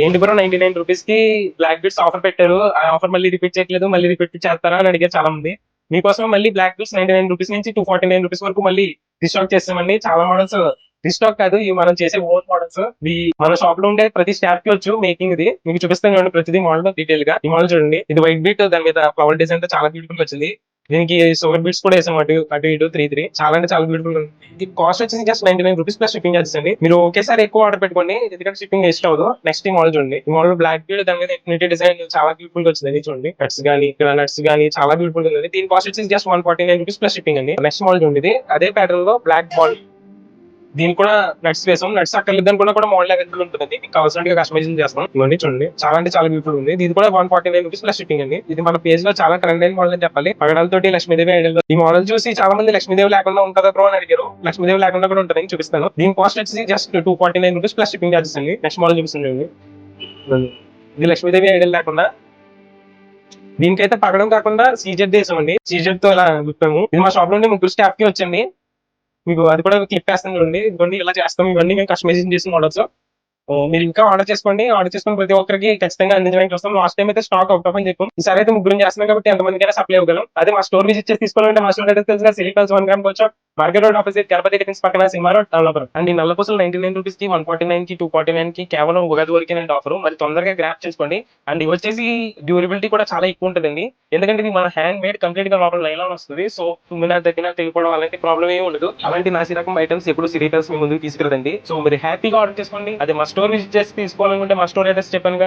ఏంటి bro 99 rupees కి black beads offer పెట్టారు. ఆ ఆఫర్ మళ్ళీ రిపీట్ చేయట్లేదు, మళ్ళీ రిపీట్ చేస్తారా అని అడిగారు చాలా మంది. మీకోసం మళ్ళీ బ్లాక్ బీట్స్ 99 రూపీస్ నుంచి 249 రూపీస్ వరకు మళ్ళీ రీస్టాక్ చేస్తామండి. చాలా మోడల్స్ రీస్టాక్ కాదు, ఇవి మనం చేసే ఓన్ మోడల్స్. ఇవి మన షాప్ లో ఉండే ప్రతి స్టాఫ్ కి వచ్చు మేకింగ్. ఇది మీకు చూపిస్తాను చూడండి ప్రతిదీ మోడల్ డీటెయిల్ గా. ఈ మోడల్ చూడండి, ఇది వైట్ బీట్, దాని మీద ఫ్లవర్ డిజైన్ తో చాలా బ్యూటిఫుల్ వచ్చింది. దీనికి షుగర్ బీట్స్ కూడా వేసాం, అటు అటు ఇటు 3 చాలా అంటే చాలా బ్యూటిఫుల్ ఉంది. ఇది కాస్ట్ వచ్చేసి just 99 rupees plus shipping charges అండి. మీరు ఒకేసారి ఎక్కువ ఆర్డర్ పెట్టుకోండి, ఎందుకంటే షిప్పింగ్ వేస్ట్ అవ్వదు. నెక్స్ట్ ఈ మోడల్ చూడండి, ఈ మోడల్ బ్లాక్ బీడ్, దాని మీద ఇన్ఫినిటీ డిజైన్ చాలా బ్యూటిఫుల్ గా వచ్చింది. చూడండి నట్స్ గానీ ఇక్కడ నట్స్ గానీ చాలా బ్యూటిఫుల్ గా ఉంది. దీని కాస్ట్ వచ్చేసి జస్ట్ 149 రూపీస్ ప్లస్ షిప్పింగ్ అండి. నెక్స్ట్ మోడల్ చూడండి, ఇది అదే ప్యాటర్న్ లో బ్లాక్ బాల్, దీని కూడా నట్స్ వేసాం. నట్స్ అక్కర్లేదు అనుకున్నా కూడా మోడల్ అవైలబుల్ ఉంటుంది. మీకు కావాల్సినట్టుగా కస్టమైజేషన్ చేస్తాం. ఇవన్నీ చూడండి, చాలా అంటే చాలా బ్యూటిఫుల్ ఉంది. ఇది కూడా 149 రూపీస్ ప్లస్ షిప్పింగ్ అండి. ఇది మన పేజ్ లో చాలా ట్రెండ్ అయిన మోడల్ అని చెప్పాలి. పగడాలతోటి లక్ష్మీదేవి ఐడల్. ఈ మోడల్ చూసి చాలా మంది లక్ష్మీదేవి లేకుండా ఉంటుందా బ్రో అని అడిగారు. లక్ష్మీదేవి లేకుండా కూడా ఉంటుందని చూపిస్తాను. దీని కాస్ట్ వచ్చేసి just 249 rupees plus shipping charges అండి. నెక్స్ట్ మోడల్ చూపిస్తుంది, ఇది లక్ష్మీదేవి ఐడల్ లేకుండా. దీనికైతే పగడం కాకుండా సీజెడ్ వేసామండి. సీజెడ్ తో ఇలా గుప్పాము. ఇది మా షాప్ నుండి ముగ్గురు స్టాఫ్ కి వచ్చండి. మీకు అది కూడా క్లిప్ వేస్తాను చూడండి. ఇవన్నీ ఇలా చేస్తాం, ఇవన్నీ మేము కస్టమైజేషన్ చేసిన మోడల్స్. మీరు ఇంకా ఆర్డర్ చేసుకోండి. ఆర్డర్ చేసుకుని ప్రతి ఒక్కరికి ఖచ్చితంగా అందించడానికి వస్తాం. లాస్ట్ టైం అయితే స్టాక్ అవుట్ ఆఫ్ అని చెప్పాం. ఈసారి అయితే ముగ్గురు చేస్తున్నాం కాబట్టి ఎంతమందికైనా సప్లై ఇవ్వగలం. అదే మా స్టోర్ విజిట్ చేసి తీసుకోవాలంటే మా స్టోర్ అడ్రస్ తెలుసు, సిలికాల్స్ 1 గ్రామ్ వచ్చా market road opposite Ganapathi defence పక్కన సిమారో డెవలపర్. అండ్ ఈ నల్ల పూసలు 99 రూపీస్ కి, 149 కి, 249 కి కేవలం ఉగాది వరకే ఆఫర్. మరి తొందరగా గ్రాప్ చేసుకోండి. అండ్ ఇవి వచ్చేసి డ్యూరబిలిటీ కూడా చాలా ఎక్కువ ఉంటుందండి. ఎందుకంటే ఇది మన హ్యాండ్ మేడ్, కంప్లీట్ గా లోపల నైలాన్ వస్తుంది. సో తుమ్మినా తగ్గినా తెగిపోవడం అలాంటి ప్రాబ్లం ఏమి ఉండదు. అలాంటి నాసి రకం ఐటమ్స్ ఎప్పుడు సిలికాల్స్ మీ ముందుకు తీసుకురండి. సో మీరు హ్యాపీగా ఆర్డర్ చేసుకోండి. అదే మా స్టోర్ విజిట్ చేసి తీసుకోవాలనుకుంటే మా స్టోర్ అడ్రస్ చెప్పాను.